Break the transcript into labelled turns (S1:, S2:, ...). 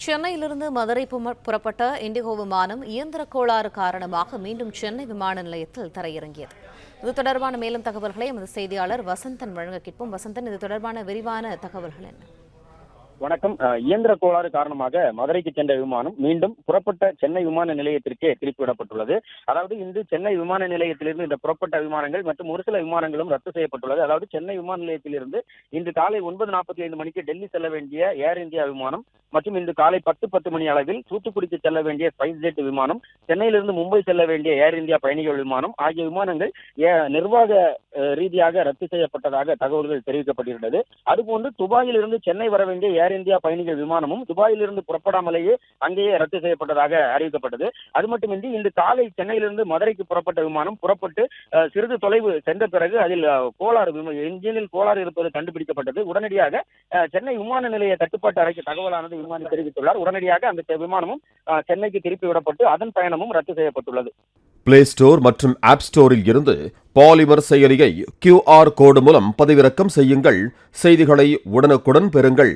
S1: சென்னையிலிருந்து மதுரை புறப்பட்ட இண்டிகோ விமானம் இயந்திர கோளாறு காரணமாக மீண்டும் சென்னை விமான நிலையத்தில் தரையிறங்கியது. இது தொடர்பான மேலும் தகவல்களை எமது செய்தியாளர் வசந்தன் வழங்க கேட்போம். வசந்தன், இது தொடர்பான விரிவான தகவல்கள் என்ன?
S2: வணக்கம். இயந்திர கோளாறு காரணமாக மதுரைக்கு சென்ற விமானம் மீண்டும் புறப்பட்ட சென்னை விமான நிலையத்திற்கே திருப்பிவிடப்பட்டுள்ளது. அதாவது இன்று சென்னை விமான நிலையத்திலிருந்து இந்த புறப்பட்ட விமானங்கள் மற்றும் ஒரு சில விமானங்களும் ரத்து செய்யப்பட்டுள்ளது. அதாவது சென்னை விமான நிலையத்திலிருந்து இன்று காலை 9:45 மணிக்கு டெல்லி செல்ல வேண்டிய ஏர் இந்தியா விமானம் மற்றும் இன்று காலை 10:10 மணி அளவில் தூத்துக்குடிக்கு செல்ல வேண்டிய ஸ்பைஸ் ஜெட் விமானம், சென்னையிலிருந்து மும்பை செல்ல வேண்டிய ஏர் இந்தியா பயணிகள் விமானம் ஆகிய விமானங்கள் நிர்வாக ரீதியாக ரத்து செய்யப்பட்டதாக தகவல்கள் தெரிவிக்கப்பட்டிருந்தது. அதுபோன்று துபாயிலிருந்து சென்னை வர வேண்டிய ஏர் இந்தியா பயணிகள் விமானமும் துபாயிலிருந்து புறப்படாமலேயே அங்கேயே ரத்து செய்யப்பட்டதாக அறிவிக்கப்பட்டது. அது மட்டுமின்றி இன்று காலை சென்னையிலிருந்து மதுரைக்கு புறப்பட்ட விமானம் புறப்பட்டு சிறிது தொலைவு சென்ற பிறகு அதில் என்ஜினில் கோளாறு இருப்பது கண்டுபிடிக்கப்பட்டது. உடனடியாக சென்னை விமான நிலைய கட்டுப்பாட்டு அறைக்கு தகவலானது விமானி தெரிவித்துள்ளார். உடனடியாக அந்த விமானமும் சென்னைக்கு திருப்பி விடப்பட்டு அதன் பயணமும் ரத்து செய்யப்பட்டுள்ளது.
S3: பிளே ஸ்டோர் மற்றும் ஆப் ஸ்டோரில் இருந்து பாலிமர் செயலியை QR கோடு மூலம் பதிவிறக்கம் செய்யுங்கள். செய்திகளை உடனுக்குடன் பெறுங்கள்.